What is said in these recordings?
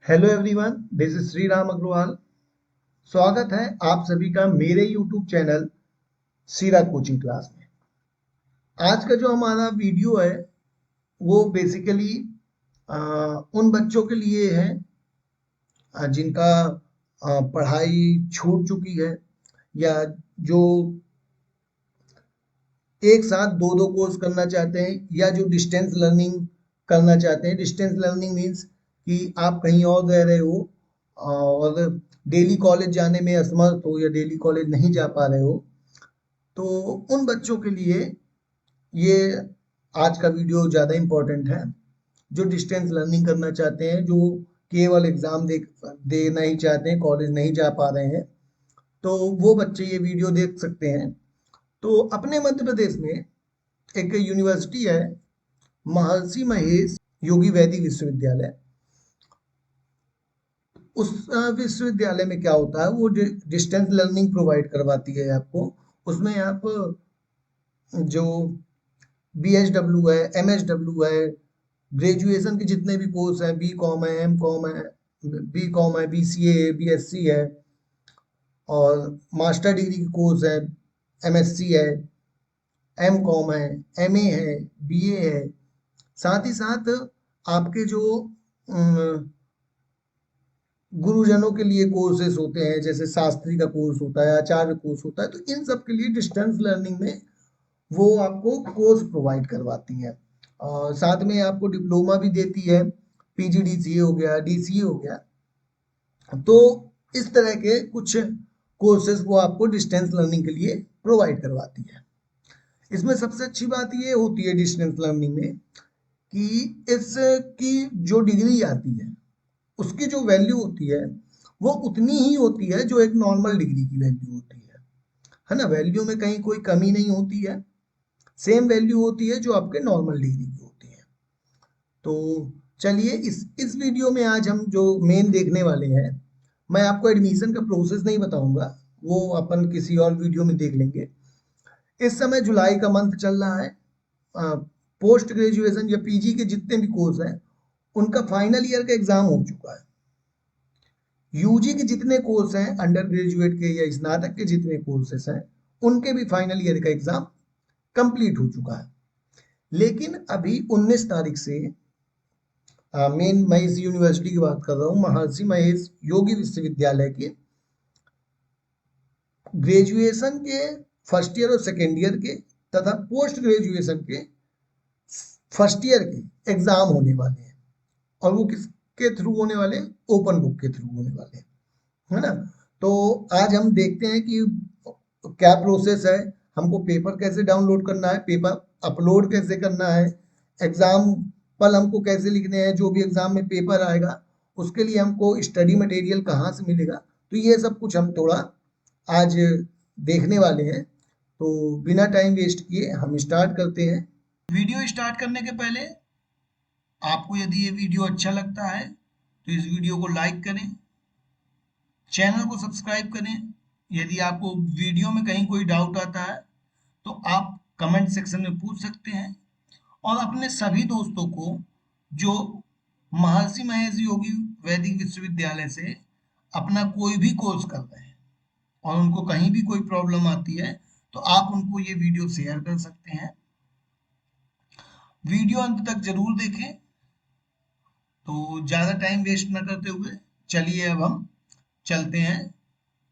Hello everyone, this is Shri Ram Agarwal. स्वागत है आप सभी का मेरे YouTube channel Seera coaching class में। आज का जो हमारा वीडियो है वो बेसिकली उन बच्चों के लिए है जिनका पढ़ाई छूट चुकी है या जो एक साथ दो दो कोर्स करना चाहते हैं या जो डिस्टेंस लर्निंग करना चाहते हैं। डिस्टेंस लर्निंग मीन्स कि आप कहीं और रह रहे हो और डेली कॉलेज जाने में असमर्थ हो या डेली कॉलेज नहीं जा पा रहे हो, तो उन बच्चों के लिए ये आज का वीडियो ज़्यादा इम्पोर्टेंट है। जो डिस्टेंस लर्निंग करना चाहते हैं, जो केवल एग्ज़ाम देना ही चाहते हैं, कॉलेज नहीं जा पा रहे हैं, तो वो बच्चे ये वीडियो देख सकते हैं। तो अपने मध्य प्रदेश में एक यूनिवर्सिटी है, महर्षि महेश योगी वैदिक विश्वविद्यालय। उस विश्वविद्यालय में क्या होता है, वो डिस्टेंस लर्निंग प्रोवाइड करवाती है आपको। उसमें आप जो BSW है, MSW है, ग्रेजुएशन के जितने भी कोर्स हैं, B.Com है, M.Com है, B.Com है, BCA है, BSc है, और मास्टर डिग्री के कोर्स है, MSc है, M.Com है, MA है, BA है। साथ ही साथ आपके जो गुरुजनों के लिए कोर्सेज होते हैं, जैसे शास्त्री का कोर्स होता है, आचार्य कोर्स होता है, तो इन सब के लिए डिस्टेंस लर्निंग में वो आपको कोर्स प्रोवाइड करवाती हैं। और साथ में आपको डिप्लोमा भी देती है, PGDCA हो गया, DCA हो गया। तो इस तरह के कुछ कोर्सेज वो आपको डिस्टेंस लर्निंग के लिए प्रोवाइड करवाती है। इसमें सबसे अच्छी बात ये होती है डिस्टेंस लर्निंग में कि इसकी जो डिग्री आती है उसकी जो वैल्यू होती है वो उतनी ही होती है जो एक नॉर्मल डिग्री की वैल्यू होती है ना। वैल्यू में कहीं कोई कमी नहीं होती है, सेम वैल्यू होती है जो आपके नॉर्मल डिग्री की होती है। तो चलिए इस वीडियो में आज हम जो मेन देखने वाले हैं, मैं आपको एडमिशन का प्रोसेस नहीं बताऊंगा, वो अपन किसी और वीडियो में देख लेंगे। इस समय जुलाई का मंथ चल रहा है। पोस्ट ग्रेजुएशन या PG के जितने भी कोर्स हैं उनका फाइनल ईयर का एग्जाम हो चुका है। UG के जितने कोर्स हैं, अंडर ग्रेजुएट के या स्नातक के जितने कोर्सेस हैं, उनके भी फाइनल ईयर का एग्जाम कंप्लीट हो चुका है। लेकिन अभी 19 तारीख से मैं इस यूनिवर्सिटी की बात कर रहा हूँ, महर्षि महेश योगी विश्वविद्यालय के ग्रेजुएशन के फर्स्ट ईयर और सेकेंड ईयर के तथा पोस्ट ग्रेजुएशन के फर्स्ट ईयर के एग्जाम होने वाले हैं। और वो किसके थ्रू होने वाले हैं? ओपन बुक के थ्रू होने वाले हैं, है ना। तो आज हम देखते हैं कि क्या प्रोसेस है, हमको पेपर कैसे डाउनलोड करना है, पेपर अपलोड कैसे करना है, एग्जाम पल हमको कैसे लिखने हैं, जो भी एग्जाम में पेपर आएगा उसके लिए हमको स्टडी मटेरियल कहाँ से मिलेगा। तो ये सब कुछ हम थोड़ा आज देखने वाले हैं। तो बिना टाइम वेस्ट किए हम स्टार्ट करते हैं। वीडियो स्टार्ट करने के पहले आपको यदि ये वीडियो अच्छा लगता है तो इस वीडियो को लाइक करें, चैनल को सब्सक्राइब करें। यदि आपको वीडियो में कहीं कोई डाउट आता है तो आप कमेंट सेक्शन में पूछ सकते हैं। और अपने सभी दोस्तों को जो महर्षि महेश योगी वैदिक विश्वविद्यालय से अपना कोई भी कोर्स कर रहे हैं और उनको कहीं भी कोई प्रॉब्लम आती है तो आप उनको ये वीडियो शेयर कर सकते हैं। वीडियो अंत तक जरूर देखें। तो ज़्यादा टाइम वेस्ट न करते हुए चलिए अब हम चलते हैं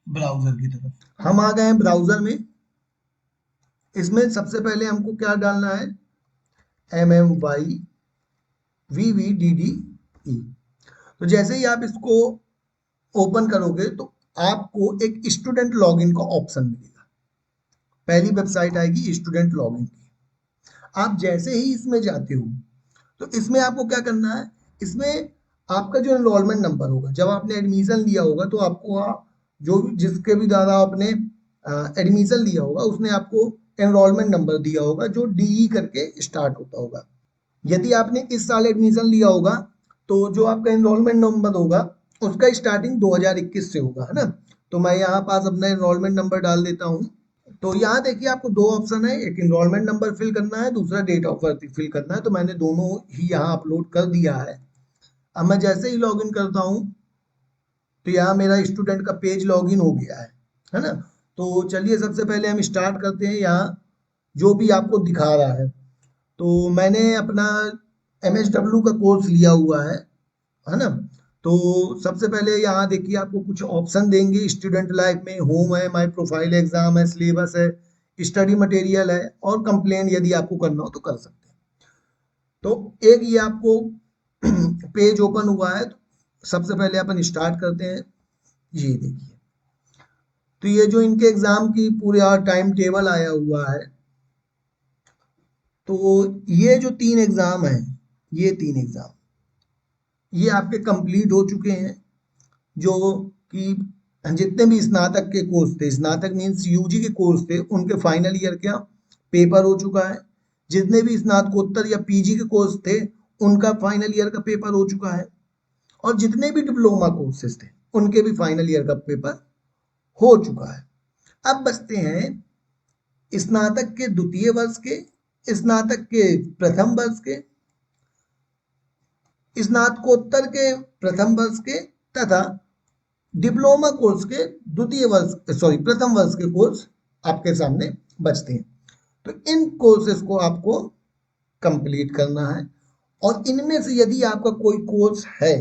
ब्राउज़र की तरफ। हम आ गए हैं ब्राउज़र में। इसमें सबसे पहले हमको क्या डालना है? MMYVVDDE। तो जैसे ही आप इसको ओपन करोगे तो आपको एक स्टूडेंट लॉगिन का ऑप्शन मिलेगा। पहली वेबसाइट आएगी स्टूडेंट लॉगिन की। आप जैसे ही इसमें जाते हो तो इसमें आपको क्या करना है, इसमें आपका जो एनरोलमेंट नंबर होगा, जब आपने एडमिशन लिया होगा तो आपको जो जिसके भी द्वारा आपने एडमिशन लिया होगा उसने आपको एनरोलमेंट नंबर दिया होगा जो DE करके स्टार्ट होता होगा। यदि आपने इस साल एडमिशन लिया होगा तो जो आपका एनरोलमेंट नंबर होगा उसका स्टार्टिंग 2021 से होगा, है ना। तो मैं यहाँ पास अपना एनरोलमेंट नंबर डाल देता हूँ। तो यहाँ देखिए आपको दो ऑप्शन है, एक एनरोलमेंट नंबर फिल करना है, दूसरा डेट ऑफ बर्थ फिल करना है। तो मैंने दोनों ही यहाँ अपलोड कर दिया है। अब मैं जैसे ही लॉगिन करता हूं तो यहाँ मेरा स्टूडेंट का पेज लॉगिन हो गया है ना। तो चलिए सबसे पहले हम स्टार्ट करते हैं। यहाँ जो भी आपको दिखा रहा है, तो मैंने अपना MSW का कोर्स लिया हुआ है ना। तो सबसे पहले यहाँ देखिए आपको कुछ ऑप्शन देंगे। स्टूडेंट लाइफ में होम है, माय प्रोफाइल एग्जाम है, सिलेबस है, स्टडी मटेरियल है और कंप्लेन यदि आपको करना हो तो कर सकते हैं। तो एक ये आपको पेज ओपन हुआ है। तो सबसे पहले अपन स्टार्ट करते हैं। ये देखिए, तो ये जो इनके एग्जाम की पूरे टाइम टेबल आया हुआ है। तो ये जो 3 एग्जाम है, ये 3 एग्जाम ये आपके कंप्लीट हो चुके हैं। जो कि जितने भी स्नातक के कोर्स थे, स्नातक मीन्स यूजी के कोर्स थे, उनके फाइनल ईयर का पेपर हो चुका है। जितने भी स्नातकोत्तर या पीजी के कोर्स थे, उनका फाइनल ईयर का पेपर हो चुका है। और जितने भी डिप्लोमा कोर्सेज थे, उनके भी फाइनल ईयर का पेपर हो चुका है। अब बचते हैं स्नातक के द्वितीय वर्ष के, स्नातक के प्रथम वर्ष के, स्नातकोत्तर के प्रथम वर्ष के तथा डिप्लोमा कोर्स के द्वितीय वर्ष प्रथम वर्ष के कोर्स आपके सामने बचते हैं। तो इन कोर्सेज को आपको कंप्लीट करना है। और इनमें से यदि आपका कोई कोर्स है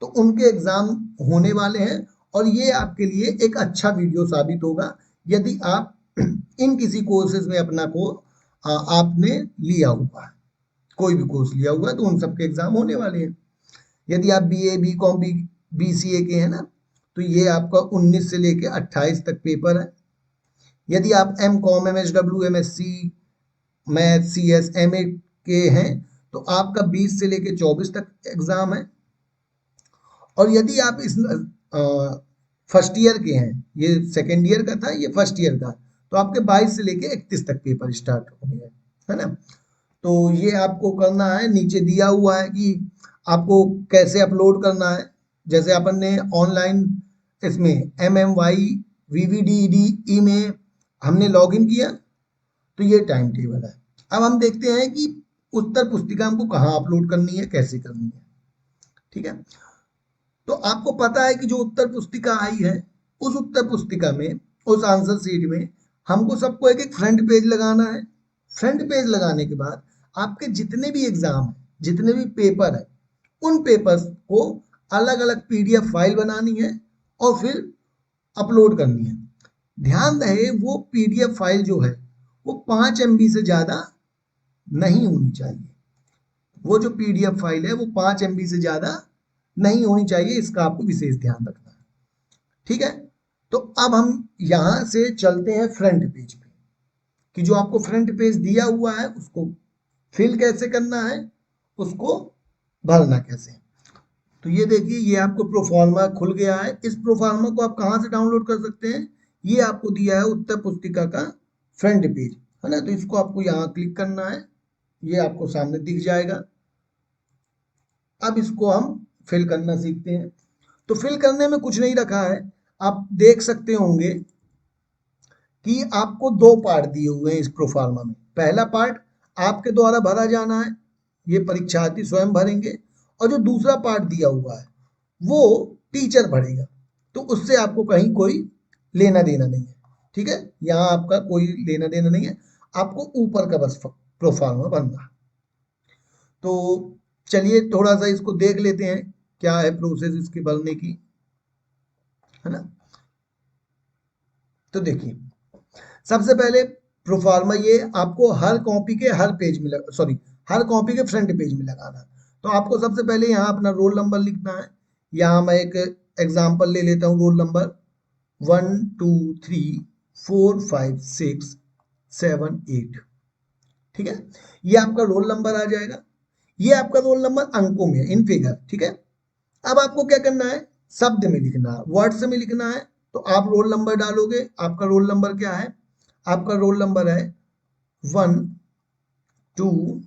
तो उनके एग्जाम होने वाले हैं। और ये आपके लिए एक अच्छा वीडियो साबित होगा यदि आप इन किसी कोर्सेज में अपना को आपने लिया हुआ है, कोई भी कोर्स लिया हुआ है, तो उन सबके एग्जाम होने वाले हैं। यदि आप BA BCom BCA के हैं ना, तो ये आपका 19 से लेके 28 तक पेपर है। यदि आप MCom MSW MSc math CS MA के हैं तो आपका 20 से लेके 24 तक एग्जाम है। और यदि आप इस फर्स्ट ईयर के हैं, ये सेकेंड ईयर का था, ये फर्स्ट ईयर का, तो आपके 22 से लेके 31 तक पेपर स्टार्ट होंगे, है ना। तो ये आपको करना है। नीचे दिया हुआ है कि आपको कैसे अपलोड करना है। जैसे अपन ने ऑनलाइन इसमें MMYVVDED में हमने लॉगिन किया, तो ये टाइम टेबल है। अब हम देखते हैं कि उत्तर पुस्तिका हमको कहाँ अपलोड करनी है, कैसे करनी है। ठीक है, तो आपको पता है कि जो उत्तर पुस्तिका आई है, उस उत्तर पुस्तिका में, उस आंसर शीट में हमको सबको एक एक फ्रंट पेज लगाना है। फ्रंट पेज लगाने के बाद आपके जितने भी एग्जाम है, जितने भी पेपर है, उन पेपर्स को अलग अलग PDF फाइल बनानी है और फिर अपलोड करनी है। ध्यान रहे वो PDF फाइल जो है वो 5 MB से ज्यादा नहीं होनी चाहिए। वो जो PDF फाइल है वो 5 MB से ज्यादा नहीं होनी चाहिए, इसका आपको विशेष ध्यान रखना है। ठीक है, तो अब हम यहां से चलते हैं फ्रंट पेज पे, कि जो आपको फ्रंट पेज दिया हुआ है उसको फिल कैसे करना है, उसको भरना कैसे। तो ये देखिए, ये आपको प्रोफार्मा खुल गया है। इस प्रोफार्मा को आप कहां से डाउनलोड कर सकते हैं, ये आपको दिया है उत्तर पुस्तिका का फ्रंट पेज, है ना। तो इसको आपको यहाँ क्लिक करना है, ये आपको सामने दिख जाएगा। अब इसको हम फिल करना सीखते हैं। तो फिल करने में कुछ नहीं रखा है। आप देख सकते होंगे कि आपको 2 पार्ट दिए हुए हैं इस प्रोफार्मा में। पहला पार्ट आपके द्वारा भरा जाना है, ये परीक्षार्थी स्वयं भरेंगे। और जो दूसरा पार्ट दिया हुआ है वो टीचर भरेगा। तो उससे आपको कहीं कोई लेना देना नहीं है। ठीक है, यहाँ आपका कोई लेना देना नहीं है, आपको ऊपर का बस प्रोफार्मा भरना है। तो चलिए थोड़ा सा इसको देख लेते हैं, क्या है प्रोसेस इसके भरने की, है ना। तो देखिए, सबसे पहले प्रोफार्मा ये आपको हर कॉपी के हर पेज में हर कॉपी के फ्रंट पेज में लगाना। तो आपको सबसे पहले यहाँ अपना रोल नंबर लिखना है। यहाँ मैं एक एग्जांपल ले लेता हूँ, रोल नंबर 1 2 3 4 5 6 7 8। ठीक है, ये आपका रोल नंबर आ जाएगा। ये आपका रोल नंबर अंकों में है, इन फिगर। ठीक है, अब आपको क्या करना है, शब्द में लिखना है, वर्ड्स में लिखना है। तो आप रोल नंबर डालोगे। आपका रोल नंबर क्या है, आपका रोल नंबर है 1 2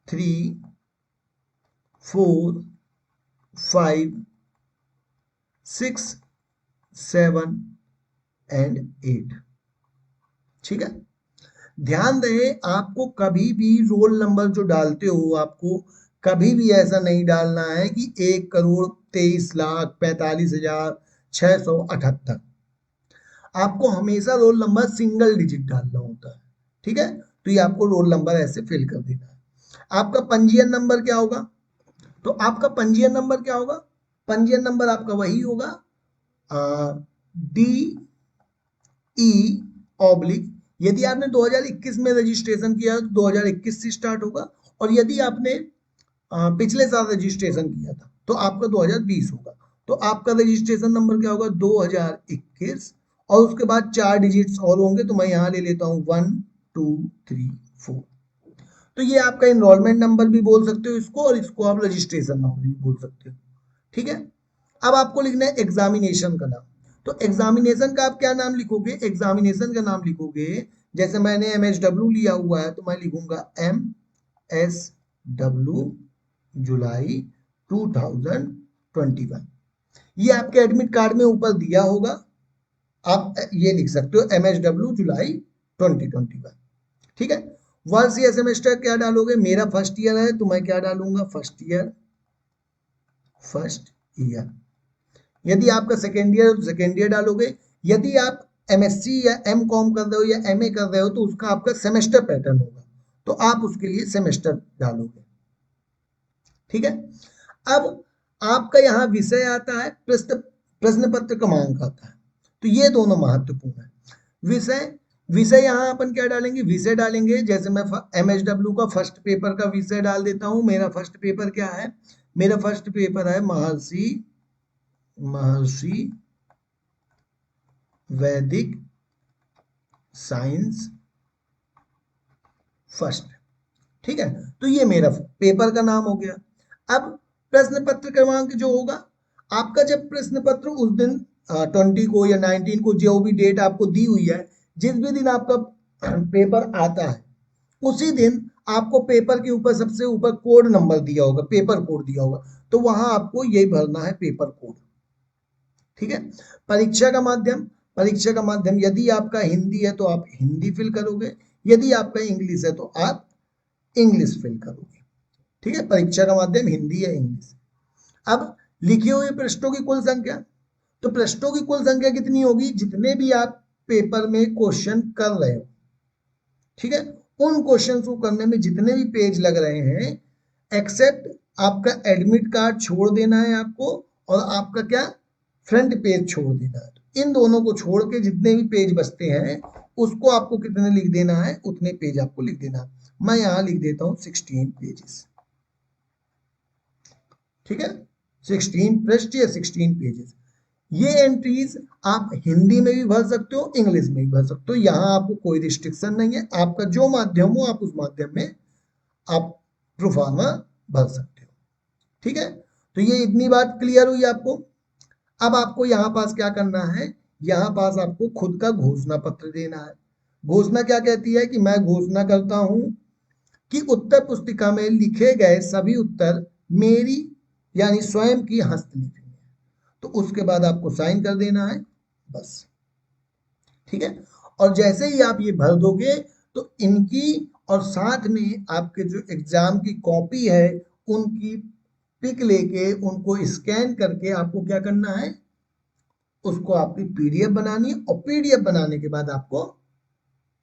3 4 5 6 7 एंड 8। ठीक है, ध्यान रहे आपको कभी भी रोल नंबर जो डालते हो, आपको कभी भी ऐसा नहीं डालना है कि 1,23,45,678। आपको हमेशा रोल नंबर सिंगल डिजिट डालना होता है, ठीक है। तो ये आपको रोल नंबर ऐसे फिल कर देना है। आपका पंजीयन नंबर क्या होगा? तो आपका पंजीयन नंबर क्या होगा? पंजीयन नंबर आपका वही होगा DE/, यदि आपने 2021 में रजिस्ट्रेशन किया तो 2021 से स्टार्ट होगा, और यदि आपने पिछले साल रजिस्ट्रेशन किया था तो आपका 2020 होगा। तो आपका रजिस्ट्रेशन नंबर क्या होगा? 2021, और उसके बाद 4 डिजिट्स और होंगे, तो मैं यहाँ ले लेता हूँ 1 2 3 4। तो ये आपका इनरोलमेंट नंबर भी बोल सकते हो इसको, और इसको आप रजिस्ट्रेशन नंबर भी बोल सकते हो, ठीक है। अब आपको लिखना है एग्जामिनेशन का नाम। तो एग्जामिनेशन का आप क्या नाम लिखोगे? एग्जामिनेशन का नाम लिखोगे, जैसे मैंने MSW लिया हुआ है तो मैं लिखूंगा MSW जुलाई 2021। ये आपके एडमिट कार्ड में ऊपर दिया होगा, आप ये लिख सकते हो MSW जुलाई 2021, ठीक है। वर्ष या सेमेस्टर क्या डालोगे? मेरा फर्स्ट ईयर है तो मैं क्या डालूंगा? First year. यदि आपका सेकेंड ईयर तो सेकेंड ईयर डालोगे। यदि आप MSc या MCOM कर रहे हो या MA कर रहे हो तो उसका आपका सेमेस्टर पैटर्न होगा, तो आप उसके लिए सेमेस्टर डालोगे, ठीक है। अब आपका यहाँ विषय आता है, प्रश्न पत्र क्रमांक आता है, तो ये दोनों महत्वपूर्ण है। विषय यहाँ अपन क्या डालेंगे? विषय डालेंगे, जैसे मैं MSW का फर्स्ट पेपर का विषय डाल देता हूँ। मेरा फर्स्ट पेपर क्या है? मेरा फर्स्ट पेपर है महर्षि वैदिक साइंस फर्स्ट, ठीक है। तो ये मेरा पेपर का नाम हो गया। अब प्रश्न पत्र क्रमांक जो होगा आपका, जब प्रश्न पत्र उस दिन 20 को या 19 को, जो भी डेट आपको दी हुई है, जिस भी दिन आपका पेपर आता है उसी दिन आपको पेपर के ऊपर सबसे ऊपर कोड नंबर दिया होगा, पेपर कोड दिया होगा, तो वहां आपको यही भरना है, पेपर कोड, ठीक है। परीक्षा का माध्यम यदि आपका हिंदी है तो आप हिंदी फिल करोगे, यदि आपका इंग्लिश है तो आप इंग्लिश फिल करोगे, ठीक है। परीक्षा का माध्यम हिंदी या इंग्लिश। अब लिखे हुए पृष्ठों की कुल संख्या, तो पृष्ठों की कुल संख्या कितनी होगी? जितने भी आप पेपर में क्वेश्चन कर रहे हो, ठीक है, उन क्वेश्चन को करने में जितने भी पेज लग रहे हैं, एक्सेप्ट आपका एडमिट कार्ड छोड़ देना है आपको, और आपका क्या, फ्रंट पेज छोड़ देना है। तो इन दोनों को छोड़ के जितने भी पेज बचते हैं उसको आपको कितने लिख देना है? उतने पेज आपको लिख देना है। मैं यहां लिख देता हूं 16 पेजेस, ठीक है। 16 पृष्ठ या 16 पेजेस। ये एंट्रीज आप हिंदी में भी भर सकते हो, इंग्लिश में भी भर सकते हो, यहाँ आपको कोई रिस्ट्रिक्शन नहीं है। आपका जो माध्यम हो आप उस माध्यम में आप प्रोफार्मा भर सकते हो, ठीक है। तो ये इतनी बात क्लियर हुई आपको। अब आपको यहाँ पास क्या करना है? यहाँ पास आपको खुद का घोषणा पत्र देना है। घोषणा क्या कहती है कि मैं घोषणा करता हूं कि उत्तर पुस्तिका में लिखे गए सभी उत्तर मेरी यानी स्वयं की हस्तलिपि में, तो उसके बाद आपको साइन कर देना है, बस, ठीक है। और जैसे ही आप ये भर दोगे तो इनकी और साथ में आपके जो एग्जाम की कॉपी है उनकी पिक लेके उनको स्कैन करके आपको क्या करना है? उसको आपकी PDF बनानी है, और PDF बनाने के बाद आपको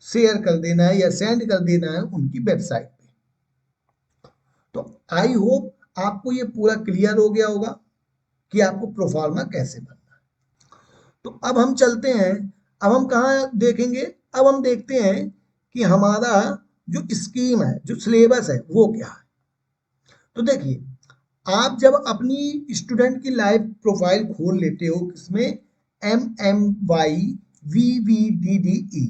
शेयर कर देना है या सेंड कर देना है उनकी वेबसाइट पे। तो आई होप आपको ये पूरा क्लियर हो गया होगा कि आपको प्रोफार्मा कैसे बनना है। तो अब हम चलते हैं, अब हम कहाँ देखेंगे? अब हम देखते हैं कि हमारा जो स्कीम है, जो सिलेबस है वो क्या है। तो देखिए, आप जब अपनी स्टूडेंट की लाइव प्रोफाइल खोल लेते हो, किसमें? MMYVVDDE,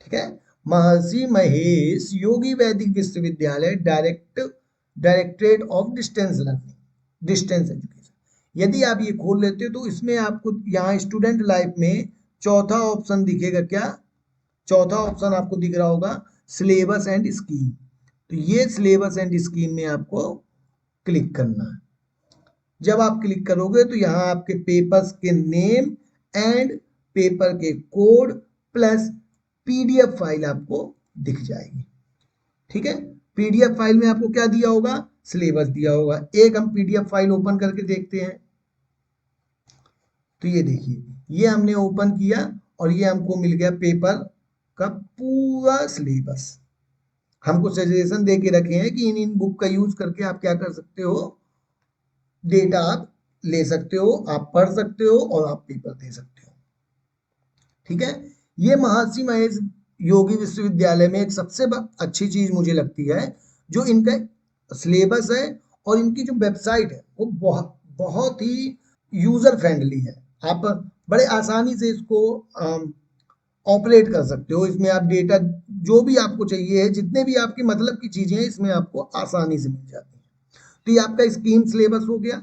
ठीक है, महर्षि महेश योगी वैदिक विश्वविद्यालय directorate of distance learning, distance education. यदि आप ये खोल लेते हो तो इसमें आपको यहाँ स्टूडेंट लाइफ में चौथा ऑप्शन दिखेगा, क्या? चौथा ऑप्शन आपको दिख रहा होगा, सिलेबस एंड स्कीम। तो ये सिलेबस एंड स्कीम में आपको क्लिक करना है। जब आप क्लिक करोगे तो यहाँ आपके पेपर्स के नेम एंड पेपर के कोड प्लस PDF फाइल आपको दिख जाएगी, ठीक है। PDF फाइल में आपको क्या दिया होगा? सिलेबस दिया होगा। एक हम पीडीएफ फाइल ओपन करके देखते हैं। तो ये देखिए, ये हमने ओपन किया और ये हमको मिल गया पेपर का पूरा सिलेबस। हमको सजेशन दे के रखे हैं कि इन बुक का यूज करके आप क्या कर सकते हो, डेटा आप ले सकते हो, आप पढ़ सकते हो और आप पेपर दे सकते हो। ठीक है, ये महर्षि महेश योगी विश्वविद्यालय में एक सबसे अच्छी चीज मुझे लगती है, जो इनका सिलेबस है और इनकी जो वेबसाइट है वो बहुत बहुत ही यूजर फ्रेंडली है। आप बड़े आसानी से इसको ऑपरेट कर सकते हो। इसमें आप डेटा जो भी आपको चाहिए है, जितने भी आपकी मतलब की चीजें हैं, इसमें आपको आसानी से मिल जाती है। तो ये आपका स्कीम सिलेबस हो गया।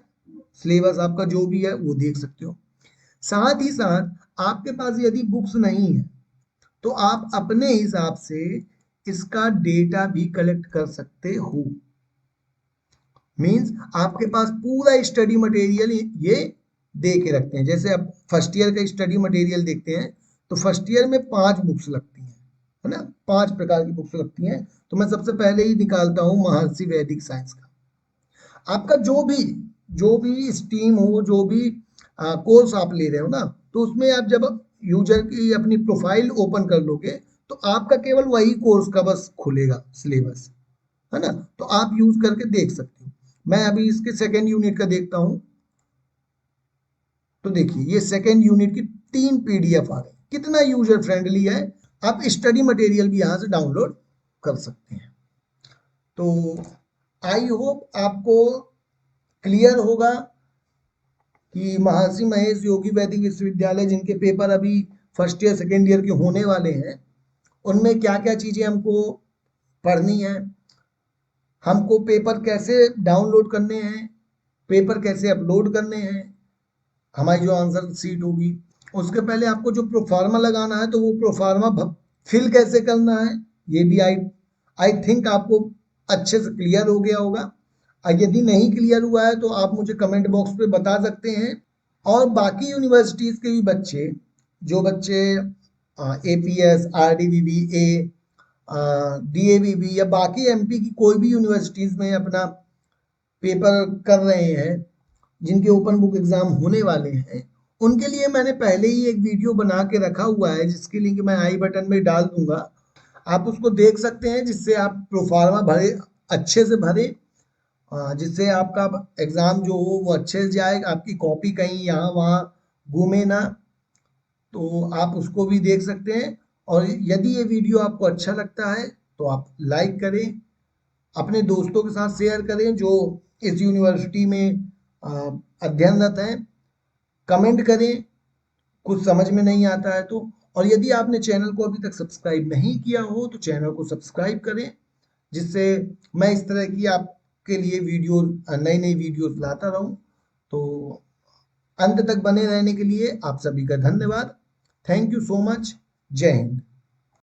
सिलेबस आपका जो भी है वो देख सकते हो। साथ ही साथ आपके पास यदि बुक्स नहीं है तो आप अपने हिसाब से इसका डेटा भी कलेक्ट कर सकते हो। मींस आपके पास पूरा स्टडी मटेरियल ये दे के रखते हैं। जैसे आप फर्स्ट ईयर का स्टडी मटेरियल देखते हैं तो फर्स्ट ईयर में 5 बुक्स लगती हैं, है ना, 5 प्रकार की बुक्स लगती हैं। तो मैं सबसे पहले ही निकालता हूं महर्षि वैदिक साइंस का। आपका जो भी स्ट्रीम हो, जो भी कोर्स आप ले रहे हो ना, तो उसमें आप जब यूजर की अपनी प्रोफाइल ओपन कर लोगे तो आपका केवल वही कोर्स का बस खुलेगा सिलेबस, है ना। तो आप यूज करके देख सकते हो। मैं अभी इसके सेकेंड यूनिट का देखता हूं। तो देखिए, ये सेकेंड यूनिट की 3 पीडीएफ आ गए। कितना यूजर फ्रेंडली है। आप स्टडी मटेरियल भी यहां से डाउनलोड कर सकते हैं। तो आई होप आपको क्लियर होगा कि महर्षि महेश योगी वैदिक विश्वविद्यालय, जिनके पेपर अभी फर्स्ट ईयर सेकेंड ईयर के होने वाले हैं, उनमें क्या क्या चीजें हमको पढ़नी है, हमको पेपर कैसे डाउनलोड करने हैं, पेपर कैसे अपलोड करने हैं, हमारी जो आंसर सीट होगी उसके पहले आपको जो प्रोफार्मा लगाना है तो वो प्रोफार्मा फिल कैसे करना है, ये भी आई थिंक आपको अच्छे से क्लियर हो गया होगा। यदि नहीं क्लियर हुआ है तो आप मुझे कमेंट बॉक्स पे बता सकते हैं। और बाकी यूनिवर्सिटीज के भी बच्चे, जो बच्चे एपीएस, आरडीवीबी, डीएवीबी या बाकी एमपी की कोई भी यूनिवर्सिटीज में अपना पेपर कर रहे हैं, जिनके ओपन बुक एग्जाम होने वाले हैं, उनके लिए मैंने पहले ही एक वीडियो बना के रखा हुआ है, जिसकी लिंक मैं आई बटन में डाल दूंगा। आप उसको देख सकते हैं, जिससे आप प्रोफार्मा भरे, अच्छे से भरे, जिससे आपका एग्जाम जो हो वो अच्छे से जाए, आपकी कॉपी कहीं यहाँ वहाँ घूमे ना। तो आप उसको भी देख सकते हैं। और यदि ये वीडियो आपको अच्छा लगता है तो आप लाइक करें, अपने दोस्तों के साथ शेयर करें जो इस यूनिवर्सिटी में अध्ययनरत हैं, कमेंट करें कुछ समझ में नहीं आता है तो। और यदि आपने चैनल को अभी तक सब्सक्राइब नहीं किया हो तो चैनल को सब्सक्राइब करें, जिससे मैं इस तरह की आपके लिए वीडियो, नई नई वीडियोस लाता रहूं। तो अंत तक बने रहने के लिए आप सभी का धन्यवाद। Thank you so much. जय हिंद।